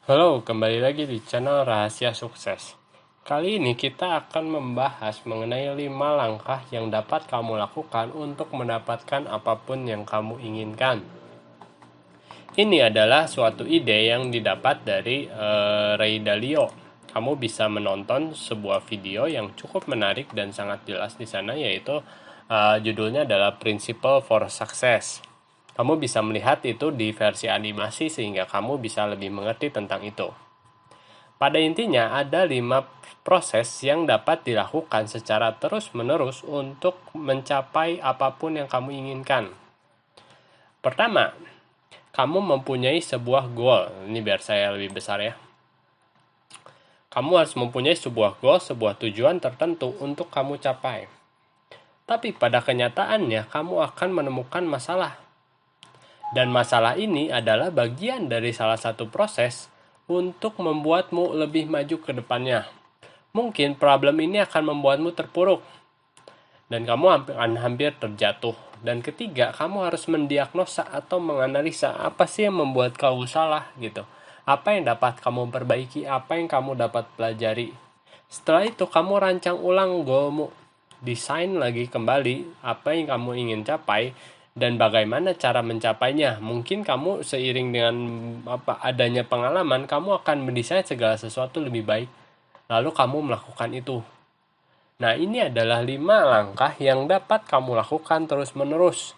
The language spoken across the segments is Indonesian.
Halo, kembali lagi di channel Rahasia Sukses. Kali ini kita akan membahas mengenai 5 langkah yang dapat kamu lakukan untuk mendapatkan apapun yang kamu inginkan. Ini adalah suatu ide yang didapat dari Ray Dalio. Kamu bisa menonton sebuah video yang cukup menarik dan sangat jelas di sana, yaitu judulnya adalah Principle for Success. Kamu bisa melihat itu di versi animasi sehingga kamu bisa lebih mengerti tentang itu. Pada intinya, ada 5 proses yang dapat dilakukan secara terus-menerus untuk mencapai apapun yang kamu inginkan. Pertama, kamu mempunyai sebuah goal. Ini biar saya lebih besar ya. Kamu harus mempunyai sebuah goal, sebuah tujuan tertentu untuk kamu capai. Tapi pada kenyataannya, kamu akan menemukan masalah. Dan masalah ini adalah bagian dari salah satu proses untuk membuatmu lebih maju ke depannya. Mungkin problem ini akan membuatmu terpuruk dan kamu hampir terjatuh. Dan ketiga, kamu harus mendiagnosa atau menganalisa apa sih yang membuat kamu salah gitu. Apa yang dapat kamu perbaiki, apa yang kamu dapat pelajari. Setelah itu kamu rancang ulang goalmu. Desain lagi kembali apa yang kamu ingin capai dan bagaimana cara mencapainya. Mungkin kamu seiring dengan adanya pengalaman, kamu akan mendesain segala sesuatu lebih baik. Lalu kamu melakukan itu. Nah, ini adalah 5 langkah yang dapat kamu lakukan terus-menerus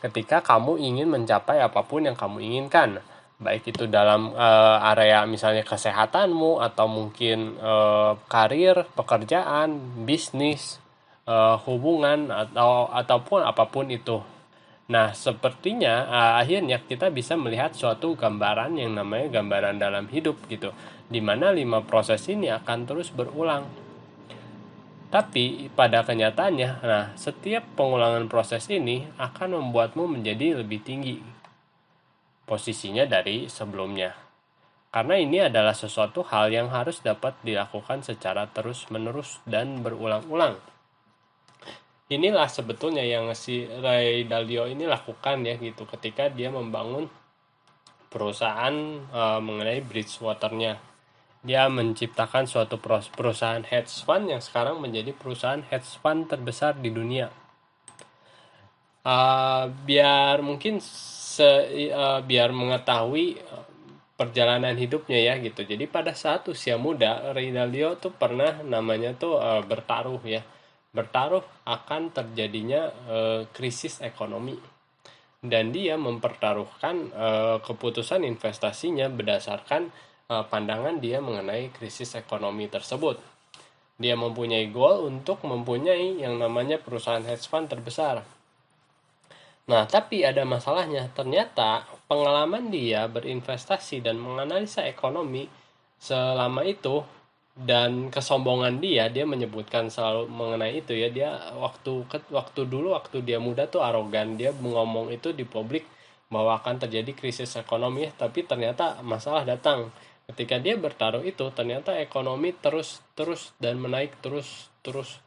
ketika kamu ingin mencapai apapun yang kamu inginkan. Baik itu dalam area misalnya kesehatanmu, atau mungkin karir, pekerjaan, bisnis, hubungan, ataupun apapun itu. Nah, sepertinya akhirnya kita bisa melihat suatu gambaran yang namanya gambaran dalam hidup gitu, di mana 5 proses ini akan terus berulang. Tapi pada kenyataannya, setiap pengulangan proses ini akan membuatmu menjadi lebih tinggi posisinya dari sebelumnya. Karena ini adalah sesuatu hal yang harus dapat dilakukan secara terus-menerus dan berulang-ulang. Inilah sebetulnya yang si Ray Dalio ini lakukan ya gitu ketika dia membangun perusahaan mengenai Bridgewater-nya. Dia menciptakan suatu perusahaan hedge fund yang sekarang menjadi perusahaan hedge fund terbesar di dunia. Biar mungkin biar mengetahui perjalanan hidupnya ya gitu. Jadi pada saat usia muda, Ray Dalio tuh pernah namanya tuh bertaruh ya. Bertaruh akan terjadinya krisis ekonomi. Dan dia mempertaruhkan keputusan investasinya berdasarkan pandangan dia mengenai krisis ekonomi tersebut. Dia mempunyai goal untuk mempunyai yang namanya perusahaan hedge fund terbesar. Nah, tapi ada masalahnya. Ternyata pengalaman dia berinvestasi dan menganalisa ekonomi selama itu, dan kesombongan dia menyebutkan selalu mengenai itu ya. Dia waktu dulu waktu dia muda tuh arogan, dia ngomong itu di publik bahwa akan terjadi krisis ekonomi, tapi ternyata masalah datang ketika dia bertaruh itu. Ternyata ekonomi terus dan menaik, terus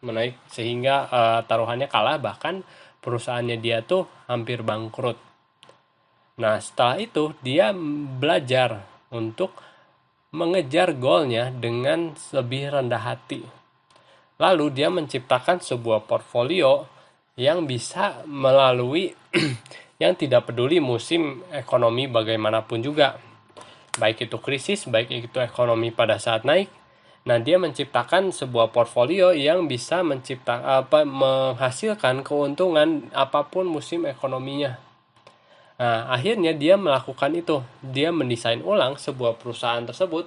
menaik, sehingga taruhannya kalah, bahkan perusahaannya dia tuh hampir bangkrut. Nah, setelah itu dia belajar untuk mengejar goalnya dengan lebih rendah hati. Lalu dia menciptakan sebuah portfolio yang bisa melalui yang tidak peduli musim ekonomi bagaimanapun juga. Baik itu krisis, baik itu ekonomi pada saat naik. Nah, dia menciptakan sebuah portfolio yang bisa menghasilkan keuntungan apapun musim ekonominya. Nah, akhirnya dia melakukan itu. Dia mendesain ulang sebuah perusahaan tersebut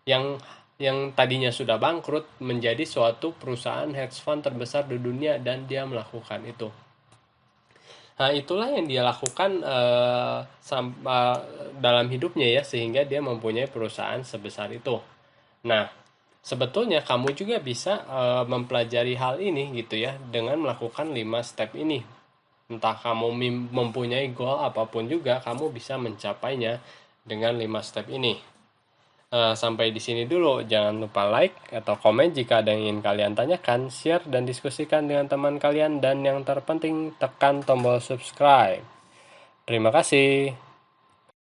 yang tadinya sudah bangkrut menjadi suatu perusahaan hedge fund terbesar di dunia, dan dia melakukan itu. Nah, itulah yang dia lakukan dalam hidupnya ya, sehingga dia mempunyai perusahaan sebesar itu. Nah, sebetulnya kamu juga bisa mempelajari hal ini gitu ya, dengan melakukan 5 step ini. Entah kamu mempunyai goal apapun juga, kamu bisa mencapainya dengan 5 step ini. Sampai di sini dulu. Jangan lupa like atau komen jika ada yang ingin kalian tanyakan, share dan diskusikan dengan teman kalian, dan yang terpenting tekan tombol subscribe. Terima kasih.